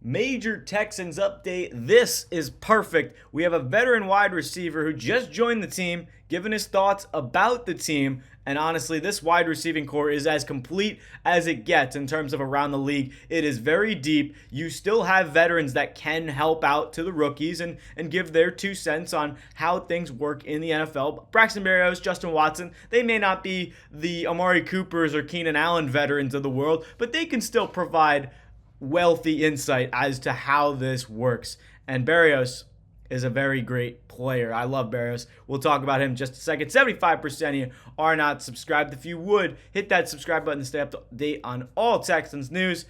Major Texans update. This is perfect. We have a veteran wide receiver who just joined the team, giving his thoughts about the team. And honestly, this wide receiving core is as complete as it gets in terms of around the league. It is very deep. You still have veterans that can help out to the rookies and give their 2 cents on how things work in the NFL. Braxton Berrios, Justin Watson, they may not be the Amari Coopers or Keenan Allen veterans of the world, but they can still provide wealthy insight as to how this works. And Berrios is a very great player. I love Berrios. We'll talk about him in just a second. 75% of you are not subscribed. If you would, hit that subscribe button to stay up to date on all Texans news.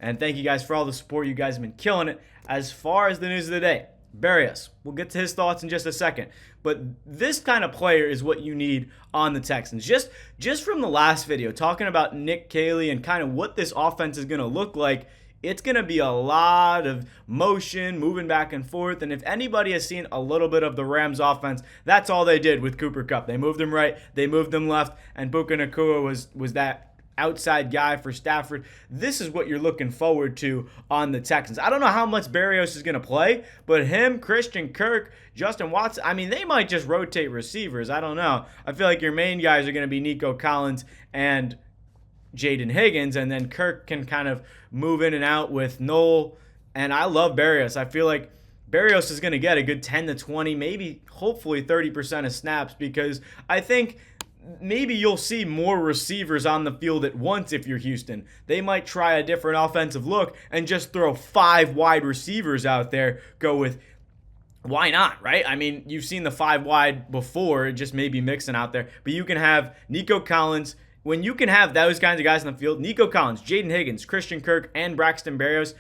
And thank you guys for all the support. You guys have been killing it. As far as the news of the day, Berrios, we'll get to his thoughts in just a second. But this kind of player is what you need on the Texans. Just from the last video, talking about Nick Caley and kind of what this offense is going to look like, it's going to be a lot of motion, moving back and forth. And if anybody has seen a little bit of the Rams offense, that's all they did with Cooper Kupp. They moved him right, they moved him left, and Puka Nacua was that outside guy for Stafford. This is what you're looking forward to on the Texans. I don't know how much Berrios is going to play, but him, Christian Kirk, Justin Watson, I mean, they might just rotate receivers. I don't know. I feel like your main guys are going to be Nico Collins and Jaden Higgins, and then Kirk can kind of move in and out with Noel. And I love Berrios. I feel like Berrios is going to get a good 10 to 20, maybe hopefully 30% of snaps, because I think maybe you'll see more receivers on the field at once if you're Houston. They might try a different offensive look and just throw 5 wide receivers out there, go with why not, right? I mean, you've seen the 5 wide before, just maybe Mixon out there, but you can have Nico Collins. When you can have those kinds of guys in the field, Nico Collins, Jaden Higgins, Christian Kirk, and Braxton Berrios,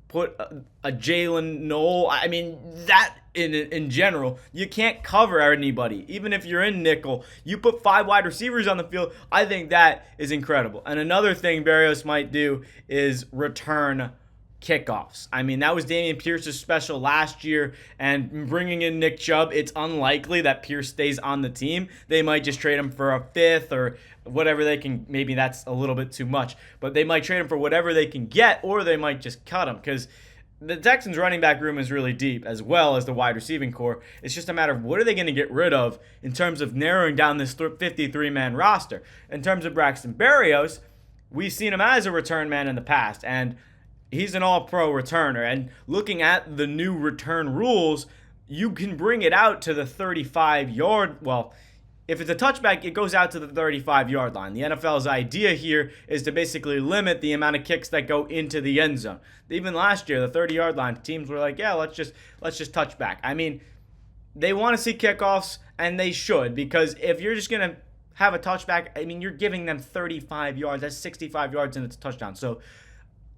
put a Jalen Noel. I mean, that in general, you can't cover anybody. Even if you're in nickel, you put 5 wide receivers on the field, I think that is incredible. And another thing Berrios might do is return kickoffs. I mean, that was Dameon Pierce's special last year, and bringing in Nick Chubb, it's unlikely that Pierce stays on the team. They might just trade him for a 5th or whatever they can. Maybe that's a little bit too much, but they might trade him for whatever they can get, or they might just cut him, because the Texans running back room is really deep, as well as the wide receiving core. It's just a matter of what are they going to get rid of in terms of narrowing down this 53-man roster. In terms of Braxton Berrios, we've seen him as a return man in the past, and he's an all-pro returner. And looking at the new return rules, you can bring it out to the 35-yard. Well, if it's a touchback, it goes out to the 35-yard line. The NFL's idea here is to basically limit the amount of kicks that go into the end zone. Even last year, the 30-yard line, teams were like, yeah, let's just touch back. I mean, they want to see kickoffs, and they should, because if you're just going to have a touchback, I mean, you're giving them 35 yards. That's 65 yards, and it's a touchdown. So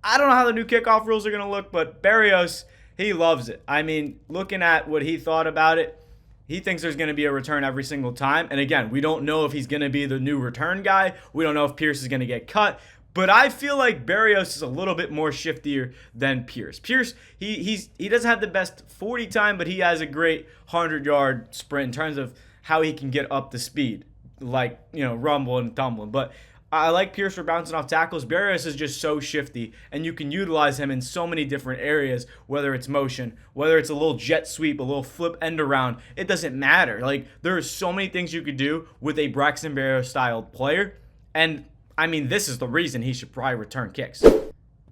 I don't know how the new kickoff rules are going to look, but Berrios, he loves it. I mean, looking at what he thought about it, he thinks there's going to be a return every single time. And again, we don't know if he's going to be the new return guy. We don't know if Pierce is going to get cut. But I feel like Berrios is a little bit more shiftier than Pierce. Pierce, he doesn't have the best 40 time, but he has a great 100-yard sprint in terms of how he can get up to speed, like, rumble and tumbling. But I like Pierce for bouncing off tackles. Berrios is just so shifty, and you can utilize him in so many different areas, whether it's motion, whether it's a little jet sweep, a little flip end around. It doesn't matter. Like, there are so many things you could do with a Braxton Berrios-styled player, and, I mean, this is the reason he should probably return kicks.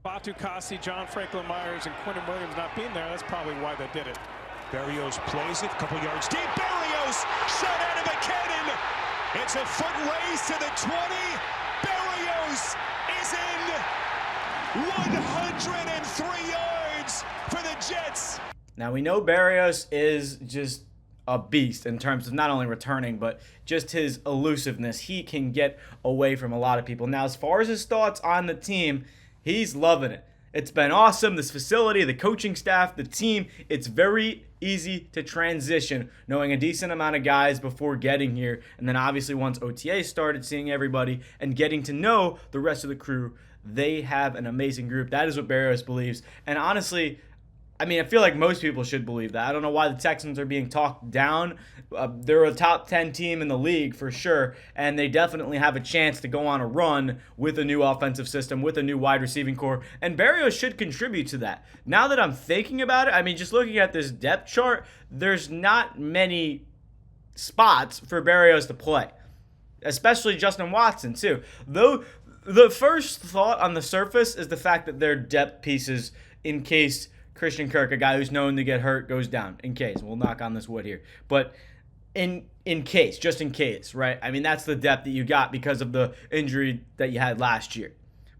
Batu Kasi, John Franklin Myers, and Quentin Williams not being there, that's probably why they did it. Berrios plays it, a couple yards deep. Berrios shot out of a cannon. It's a foot race to the 20. Berrios is in 103 yards for the Jets. Now, we know Berrios is just a beast in terms of not only returning, but just his elusiveness. He can get away from a lot of people. Now, as far as his thoughts on the team, he's loving it. It's been awesome. This facility, the coaching staff, the team, it's very easy to transition, knowing a decent amount of guys before getting here. And then obviously once OTA started, seeing everybody and getting to know the rest of the crew, they have an amazing group. That is what Berrios believes. And honestly, I mean, I feel like most people should believe that. I don't know why the Texans are being talked down. They're a top 10 team in the league for sure, and they definitely have a chance to go on a run with a new offensive system, with a new wide receiving core, and Berrios should contribute to that. Now that I'm thinking about it, I mean, just looking at this depth chart, there's not many spots for Berrios to play, especially Justin Watson too. Though the first thought on the surface is the fact that they're depth pieces in case Christian Kirk, a guy who's known to get hurt, goes down. In case. We'll knock on this wood here. But in case, just in case, right? I mean, that's the depth that you got because of the injury that you had last year.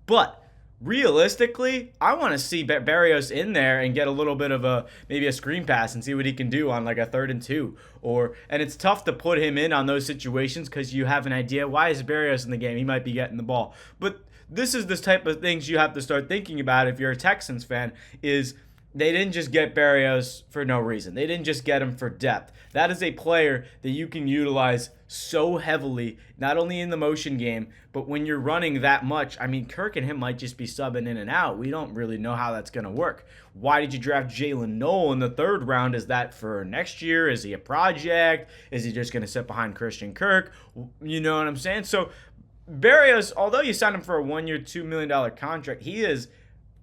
But realistically, I want to see Berrios in there and get a little bit of maybe a screen pass and see what he can do on like a 3rd and 2. And it's tough to put him in on those situations because you have an idea, why is Berrios in the game? He might be getting the ball. But this is this type of things you have to start thinking about if you're a Texans fan, is they didn't just get Berrios for no reason. They didn't just get him for depth. That is a player that you can utilize so heavily, not only in the motion game, but when you're running that much. I mean, Kirk and him might just be subbing in and out. We don't really know how that's going to work. Why did you draft Jalen Noel in the 3rd round? Is that for next year? Is he a project? Is he just going to sit behind Christian Kirk? You know what I'm saying? So Berrios, although you signed him for a 1-year, $2 million contract, he is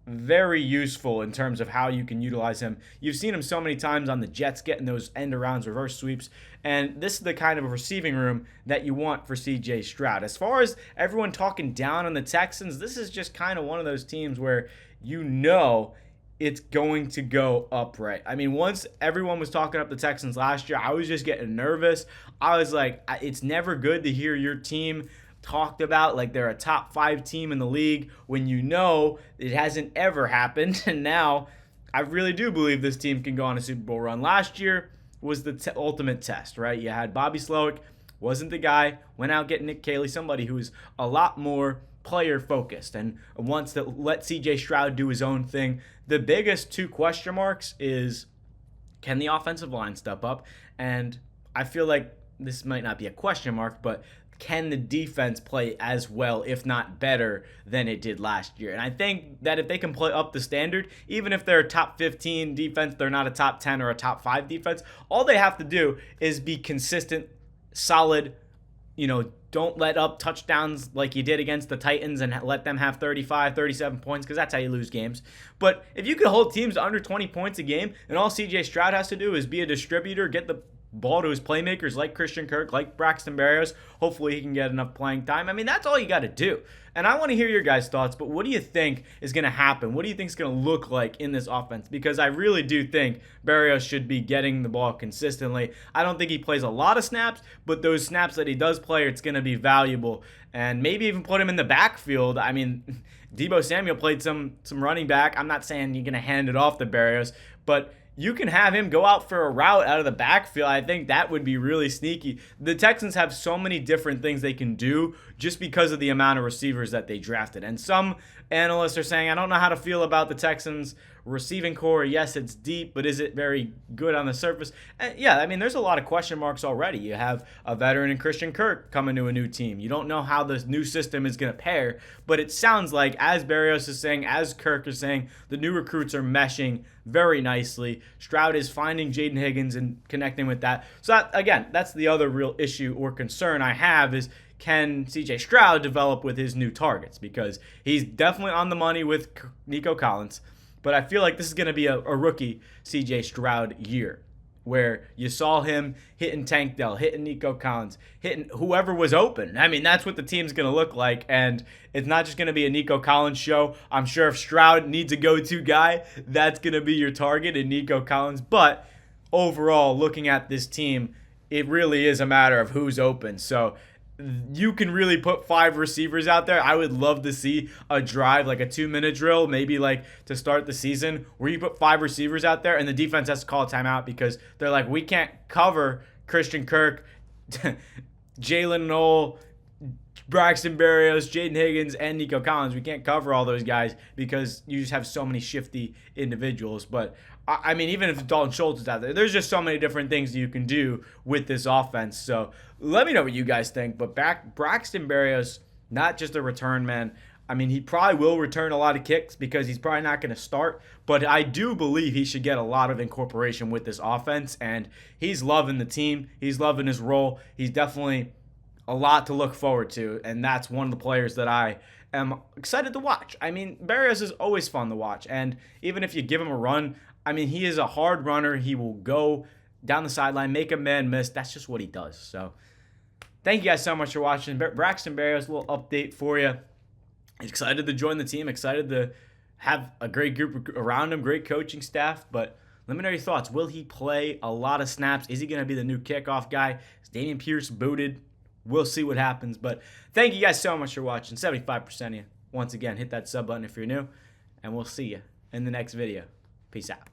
very useful in terms of how you can utilize him. You've seen him so many times on the Jets getting those end arounds, reverse sweeps, and this is the kind of receiving room that you want for CJ Stroud. As far as everyone talking down on the Texans, this is just kind of one of those teams where you know it's going to go up, right? I mean, once everyone was talking up the Texans last year, I was just getting nervous. I was like, it's never good to hear your team talked about like they're a top 5 team in the league when you know it hasn't ever happened. And now I really do believe this team can go on a Super Bowl run. Last year was the ultimate test, right? You had Bobby Slowick, wasn't the guy, went out getting Nick Caley, somebody who's a lot more player focused and wants to let CJ Stroud do his own thing. The biggest 2 question marks is, can the offensive line step up? And I feel like this might not be a question mark, but can the defense play as well, if not better, than it did last year? And I think that if they can play up the standard, even if they're a top 15 defense, they're not a top 10 or a top 5 defense, all they have to do is be consistent, solid, don't let up touchdowns like you did against the Titans and let them have 35, 37 points, because that's how you lose games. But if you could hold teams to under 20 points a game, and all CJ Stroud has to do is be a distributor, get the ball to his playmakers like Christian Kirk, like Braxton Berrios. Hopefully he can get enough playing time. I mean, that's all you got to do. And I want to hear your guys' thoughts, but what do you think is going to happen? What do you think is going to look like in this offense? Because I really do think Berrios should be getting the ball consistently. I don't think he plays a lot of snaps, but those snaps that he does play, it's going to be valuable. And maybe even put him in the backfield. I mean, Deebo Samuel played some running back. I'm not saying you're going to hand it off to Berrios, but you can have him go out for a route out of the backfield. I think that would be really sneaky. The Texans have so many different things they can do just because of the amount of receivers that they drafted. And some analysts are saying, I don't know how to feel about the Texans receiving core. Yes, it's deep, but is it very good on the surface? Yeah, I mean, there's a lot of question marks already. You have a veteran in Christian Kirk coming to a new team. You don't know how this new system is going to pair, but it sounds like, as Berrios is saying, as Kirk is saying, the new recruits are meshing very nicely. Stroud is finding Jaden Higgins and connecting with that. So that, again, that's the other real issue or concern I have is, can CJ Stroud develop with his new targets? Because he's definitely on the money with Nico Collins, but I feel like this is going to be a rookie CJ Stroud year where you saw him hitting Tank Dell, hitting Nico Collins, hitting whoever was open. I mean, that's what the team's going to look like, and it's not just going to be a Nico Collins show. I'm sure if Stroud needs a go-to guy, that's going to be your target in Nico Collins. But overall, looking at this team, it really is a matter of who's open. So you can really put 5 receivers out there. I would love to see a drive, like a 2-minute drill, maybe like to start the season, where you put 5 receivers out there and the defense has to call a timeout because they're like, we can't cover Christian Kirk, Jalen Noel, Braxton Berrios, Jaden Higgins, and Nico Collins. We can't cover all those guys because you just have so many shifty individuals. But I mean, even if Dalton Schultz is out there, there's just so many different things that you can do with this offense. So let me know what you guys think. But Braxton Berrios, not just a return man. I mean, he probably will return a lot of kicks because he's probably not going to start, but I do believe he should get a lot of incorporation with this offense, and he's loving the team. He's loving his role. He's definitely a lot to look forward to, and that's one of the players that I am excited to watch. I mean, Berrios is always fun to watch, and even if you give him a run, I mean, he is a hard runner. He will go down the sideline, make a man miss. That's just what he does. So thank you guys so much for watching. Braxton Berrios, a little update for you. Excited to join the team. Excited to have a great group around him, great coaching staff. But let me know your thoughts. Will he play a lot of snaps? Is he going to be the new kickoff guy? Is Dameon Pierce booted? We'll see what happens. But thank you guys so much for watching. 75% of you. Once again, hit that sub button if you're new. And we'll see you in the next video. Peace out.